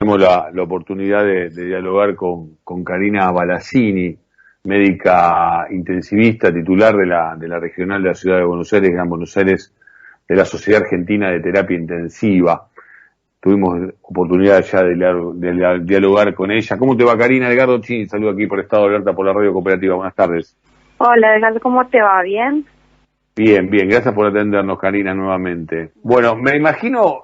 Tenemos la oportunidad de dialogar con Karina Balazzini, médica intensivista, titular de la regional de la Ciudad de Buenos Aires, Gran Buenos Aires, de la Sociedad Argentina de Terapia Intensiva. Tuvimos oportunidad ya de dialogar con ella. ¿Cómo te va, Karina? Edgardo Chini, saludo aquí por Estado de Alerta por la Radio Cooperativa. Buenas tardes. Hola, Edgardo, ¿cómo te va? ¿Bien? Bien, bien. Gracias por atendernos, Karina, nuevamente. Bueno, me imagino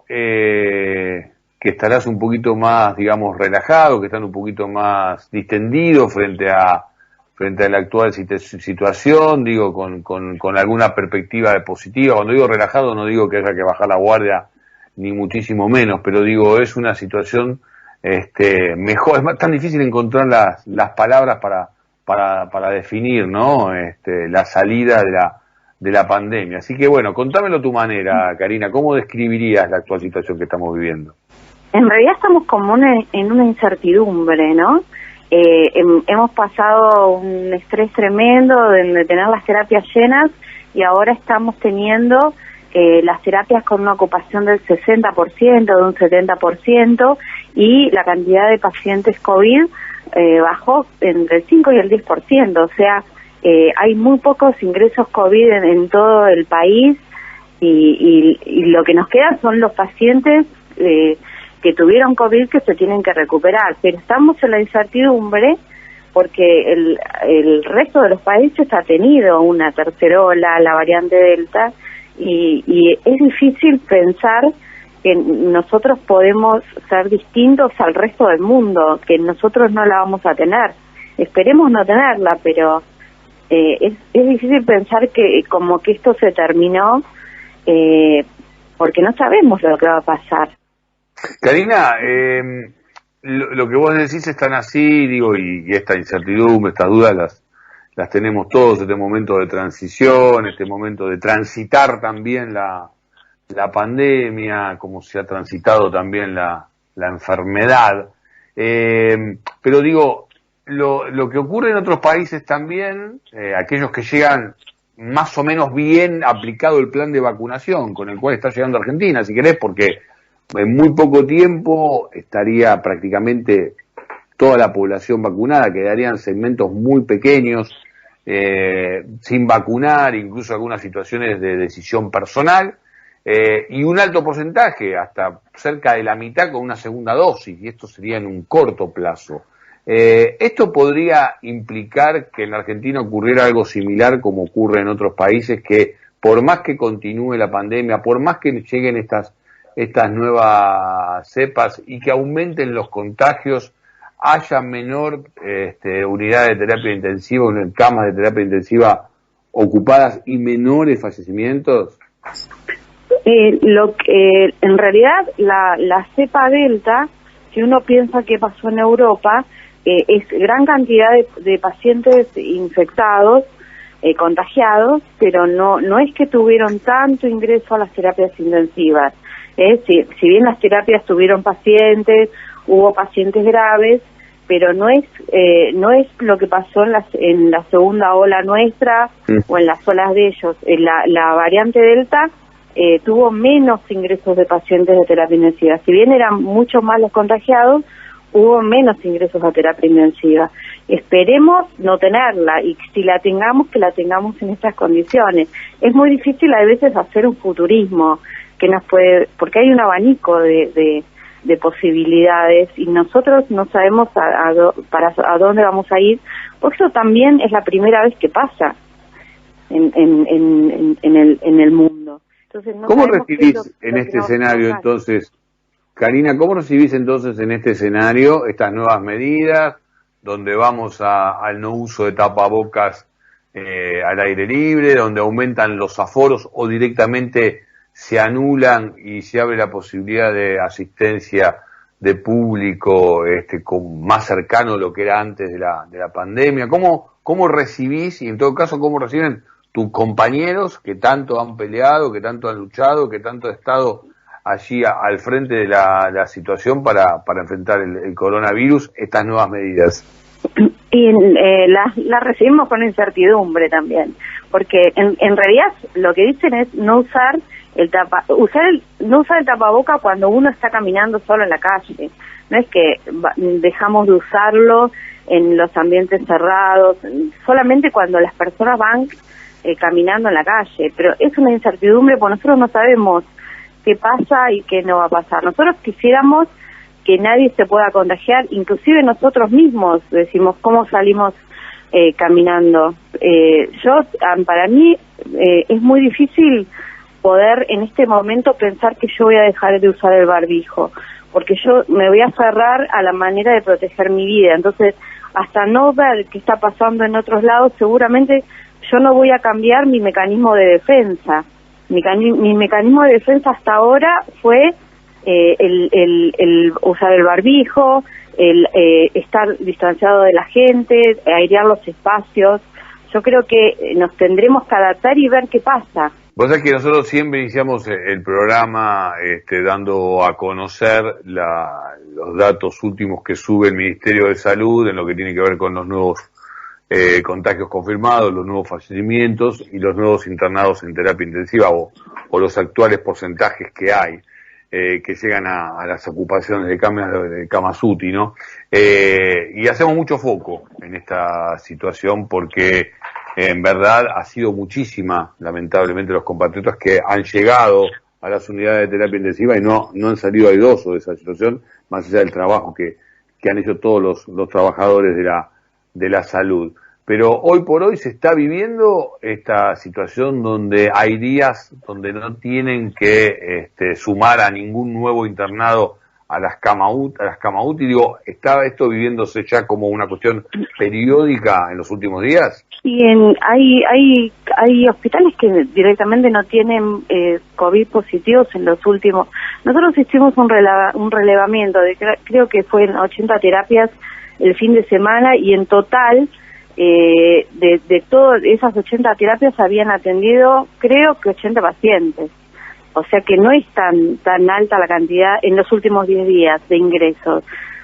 que estarás un poquito más, digamos, relajado, que están un poquito más distendidos frente a la actual situación, digo, con alguna perspectiva de positiva. Cuando digo relajado no digo que haya que bajar la guardia, ni muchísimo menos, pero digo, es una situación mejor. Es tan difícil encontrar las palabras para definir, ¿no? La salida de la pandemia. Así que bueno, contámelo a tu manera, Karina, ¿cómo describirías la actual situación que estamos viviendo? En realidad estamos como en una incertidumbre, ¿no? Hemos pasado un estrés tremendo de tener las terapias llenas y ahora estamos teniendo las terapias con una ocupación del 60%, de un 70%, y la cantidad de pacientes COVID bajó entre el 5 y el 10%, o sea, hay muy pocos ingresos COVID en todo el país y lo que nos queda son los pacientes que tuvieron COVID que se tienen que recuperar, pero estamos en la incertidumbre porque el resto de los países ha tenido una tercera ola, la variante Delta, y es difícil pensar que nosotros podemos ser distintos al resto del mundo, que nosotros no la vamos a tener. Esperemos no tenerla, pero es difícil pensar que como que esto se terminó, porque no sabemos lo que va a pasar. Karina, lo que vos decís es tan así, digo, y esta incertidumbre, estas dudas las tenemos todos, este momento de transición, este momento de transitar también la pandemia, como se ha transitado también la enfermedad. Pero digo, lo que ocurre en otros países también, aquellos que llegan más o menos bien aplicado el plan de vacunación con el cual está llegando Argentina, si querés, porque en muy poco tiempo estaría prácticamente toda la población vacunada, quedarían segmentos muy pequeños sin vacunar, incluso algunas situaciones de decisión personal, y un alto porcentaje, hasta cerca de la mitad, con una segunda dosis, y esto sería en un corto plazo. Esto podría implicar que en la Argentina ocurriera algo similar como ocurre en otros países, que por más que continúe la pandemia, por más que lleguen estas nuevas cepas y que aumenten los contagios, haya menor unidades de terapia intensiva, camas de terapia intensiva ocupadas y menores fallecimientos? En realidad la cepa Delta, si uno piensa que pasó en Europa, es gran cantidad de pacientes infectados, contagiados, pero no es que tuvieron tanto ingreso a las terapias intensivas. Si bien las terapias tuvieron pacientes, hubo pacientes graves, pero no es lo que pasó en la segunda ola nuestra o en las olas de ellos. La variante Delta tuvo menos ingresos de pacientes de terapia intensiva. Si bien eran mucho más los contagiados, hubo menos ingresos a terapia intensiva. Esperemos no tenerla, y si la tengamos, que la tengamos en estas condiciones. Es muy difícil a veces hacer un futurismo que nos puede, porque hay un abanico de posibilidades y nosotros no sabemos a dónde vamos a ir, porque eso también es la primera vez que pasa en el mundo. Entonces, ¿cómo recibís en este escenario entonces, Karina, cómo recibís entonces en este escenario estas nuevas medidas, donde vamos al no uso de tapabocas al aire libre, donde aumentan los aforos o directamente se anulan y se abre la posibilidad de asistencia de público más cercano a lo que era antes de la pandemia? ¿Cómo recibís, y en todo caso cómo reciben tus compañeros que tanto han peleado, que tanto han luchado, que tanto han estado allí al frente de la situación para enfrentar el coronavirus, estas nuevas medidas? Y la recibimos con incertidumbre también, porque en realidad lo que dicen es no usar el tapaboca cuando uno está caminando solo en la calle. no es que dejamos de usarlo en los ambientes cerrados, solamente cuando las personas van caminando en la calle, pero es una incertidumbre porque nosotros no sabemos qué pasa y qué no va a pasar. Nosotros quisiéramos que nadie se pueda contagiar, inclusive nosotros mismos decimos cómo salimos caminando. Para mí es muy difícil poder en este momento pensar que yo voy a dejar de usar el barbijo, porque yo me voy a aferrar a la manera de proteger mi vida. Entonces, hasta no ver qué está pasando en otros lados, seguramente yo no voy a cambiar mi mecanismo de defensa. Mi mecanismo de defensa hasta ahora fue el usar el barbijo, el estar distanciado de la gente, airear los espacios. Yo creo que nos tendremos que adaptar y ver qué pasa. Vos sabés que nosotros siempre iniciamos el programa dando a conocer los datos últimos que sube el Ministerio de Salud en lo que tiene que ver con los nuevos contagios confirmados, los nuevos fallecimientos y los nuevos internados en terapia intensiva o los actuales porcentajes que hay que llegan a las ocupaciones de camas UTI, ¿no? Y hacemos mucho foco en esta situación porque en verdad ha sido muchísima, lamentablemente, los compatriotas que han llegado a las unidades de terapia intensiva y no han salido airosos de esa situación, más allá del trabajo que han hecho todos los trabajadores de la salud. Pero hoy por hoy se está viviendo esta situación donde hay días donde no tienen que sumar a ningún nuevo internado a las camas UTI. Digo, ¿está esto viviéndose ya como una cuestión periódica en los últimos días? Y hay hospitales que directamente no tienen COVID positivos en los últimos. Nosotros hicimos un relevamiento de creo que fue en 80 terapias el fin de semana y en total de todas esas 80 terapias habían atendido creo que 80 pacientes. O sea que no es tan alta la cantidad en los últimos 10 días de ingresos.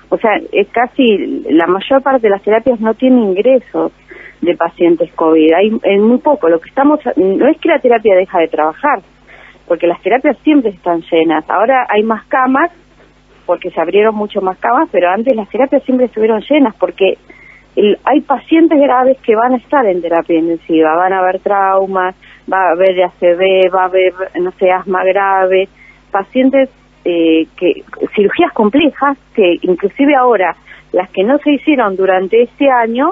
O sea, es casi la mayor parte de las terapias no tiene ingresos de pacientes COVID. Hay muy poco. No es que la terapia deja de trabajar, porque las terapias siempre están llenas. Ahora hay más camas, porque se abrieron mucho más camas, pero antes las terapias siempre estuvieron llenas, porque hay pacientes graves que van a estar en terapia intensiva, van a haber traumas, va a haber ACV, va a haber, asma grave, pacientes cirugías complejas, que inclusive ahora, las que no se hicieron durante este año,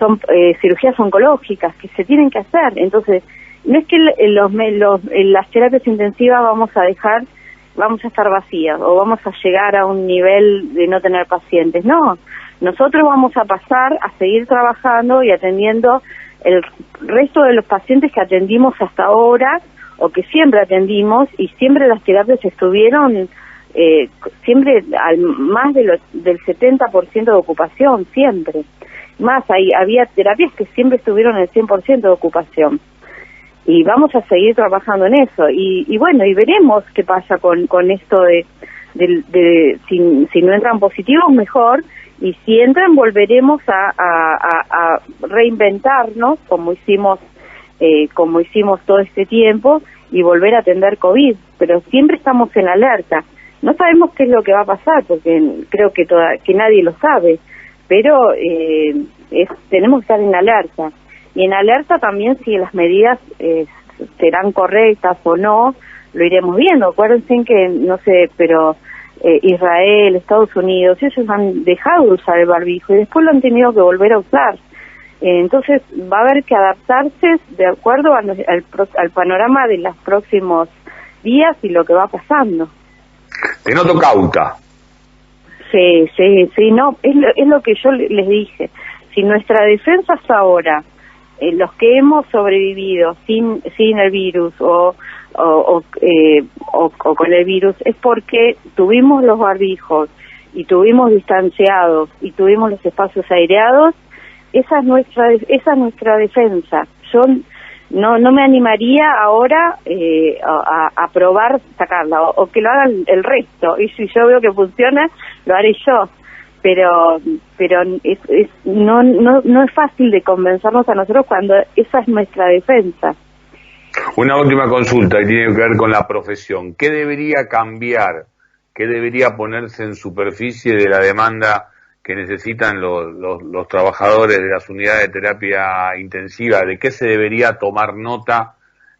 son cirugías oncológicas que se tienen que hacer. Entonces, no es que las terapias intensivas vamos a estar vacías o vamos a llegar a un nivel de no tener pacientes, no. Nosotros vamos a pasar a seguir trabajando y atendiendo el resto de los pacientes que atendimos hasta ahora o que siempre atendimos, y siempre las terapias estuvieron siempre al más del 70% de ocupación, siempre. Más, había terapias que siempre estuvieron en el 100% de ocupación. Y vamos a seguir trabajando en eso. Y bueno, y veremos qué pasa con esto si no entran positivos, mejor. Y si entran, volveremos a reinventarnos como hicimos todo este tiempo y volver a atender COVID. Pero siempre estamos en alerta. No sabemos qué es lo que va a pasar, porque creo que nadie lo sabe. Pero tenemos que estar en alerta. Y en alerta también si las medidas serán correctas o no, lo iremos viendo. Acuérdense que, no sé, pero Israel, Estados Unidos, ellos han dejado de usar el barbijo y después lo han tenido que volver a usar. Entonces va a haber que adaptarse de acuerdo al panorama de los próximos días y lo que va pasando. Te noto cauta. Sí, no, es lo que yo les dije. Si nuestra defensa hasta ahora, los que hemos sobrevivido sin el virus o con el virus, es porque tuvimos los barbijos y tuvimos distanciados y tuvimos los espacios aireados. Esa es nuestra defensa. Yo no me animaría ahora a probar sacarla o que lo hagan el resto, y si yo veo que funciona lo haré yo, pero no es fácil de convencernos a nosotros cuando esa es nuestra defensa. Una última consulta que tiene que ver con la profesión. ¿Qué debería cambiar qué debería ponerse en superficie de la demanda que necesitan los trabajadores de las unidades de terapia intensiva, de qué se debería tomar nota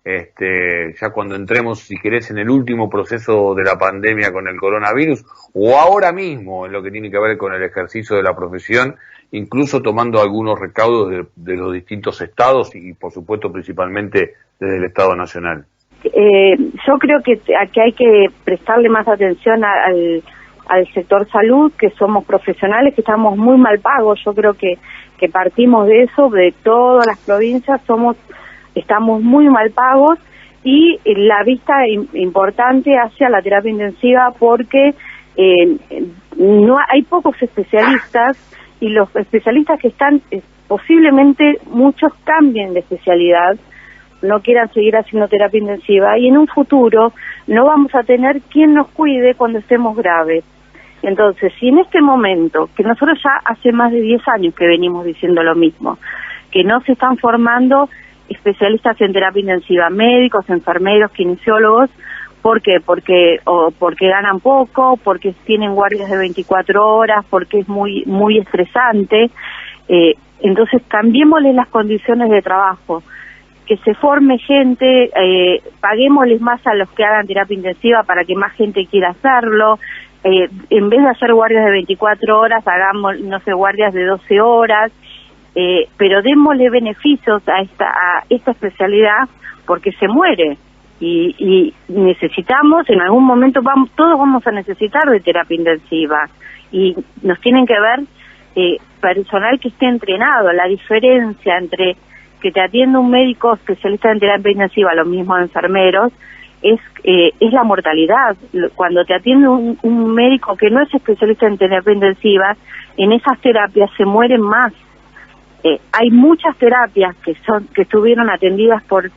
ya cuando entremos, si querés, en el último proceso de la pandemia con el coronavirus, o ahora mismo en lo que tiene que ver con el ejercicio de la profesión, incluso tomando algunos recaudos de los distintos estados y, por supuesto, principalmente desde el Estado Nacional. Yo creo que aquí hay que prestarle más atención al sector salud, que somos profesionales, que estamos muy mal pagos. Yo creo que partimos de eso, de todas las provincias estamos muy mal pagos, y la vista importante hacia la terapia intensiva, porque no hay pocos especialistas, y los especialistas que están, posiblemente muchos cambien de especialidad, no quieran seguir haciendo terapia intensiva, y en un futuro no vamos a tener quien nos cuide cuando estemos graves. Entonces, si en este momento, que nosotros ya hace más de 10 años que venimos diciendo lo mismo, que no se están formando especialistas en terapia intensiva, médicos, enfermeros, kinesiólogos, ¿por qué? Porque ganan poco, porque tienen guardias de 24 horas, porque es muy estresante. Entonces, cambiémosle las condiciones de trabajo, que se forme gente, paguémosles más a los que hagan terapia intensiva para que más gente quiera hacerlo. En vez de hacer guardias de 24 horas, hagamos, no sé, guardias de 12 horas, pero démosle beneficios a esta especialidad, porque se muere, y necesitamos, en algún momento todos vamos a necesitar de terapia intensiva, y nos tienen que ver personal que esté entrenado. La diferencia entre que te atiende un médico especialista en terapia intensiva, los mismos enfermeros, es la mortalidad. Cuando te atiende un médico que no es especialista en terapia intensiva, en esas terapias se mueren más. Hay muchas terapias que estuvieron atendidas por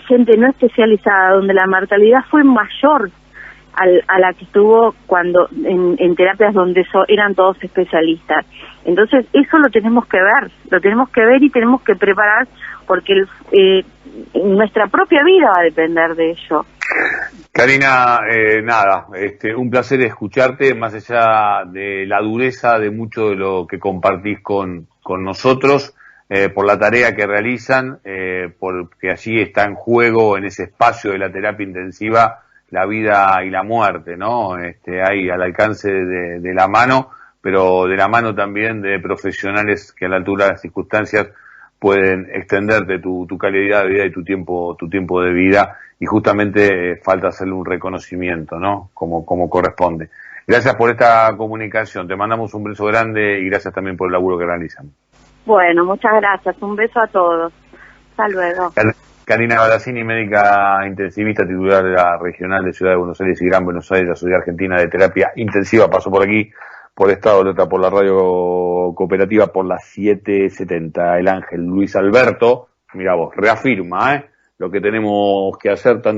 gente no especializada, donde la mortalidad fue mayor a la que estuvo cuando en terapias donde eran todos especialistas. Entonces, eso lo tenemos que ver y tenemos que preparar, porque nuestra propia vida va a depender de ello. Karina, un placer escucharte, más allá de la dureza de mucho de lo que compartís con nosotros, por la tarea que realizan, porque allí está en juego, en ese espacio de la terapia intensiva, la vida y la muerte, ¿no? Ahí al alcance de la mano, pero de la mano también de profesionales que a la altura de las circunstancias pueden extenderte tu calidad de vida y tu tiempo de vida, y justamente falta hacerle un reconocimiento, ¿no? Como corresponde. Gracias por esta comunicación, te mandamos un beso grande y gracias también por el laburo que realizan. Bueno, muchas gracias, un beso a todos. Hasta luego. Karina Balazzini, médica intensivista titular de la Regional de Ciudad de Buenos Aires y Gran Buenos Aires, la Sociedad Argentina de Terapia Intensiva, pasó por aquí, por Estado de Nota, por la radio cooperativa, por las 7:70. El Ángel Luis Alberto, mira vos, reafirma lo que tenemos que hacer tan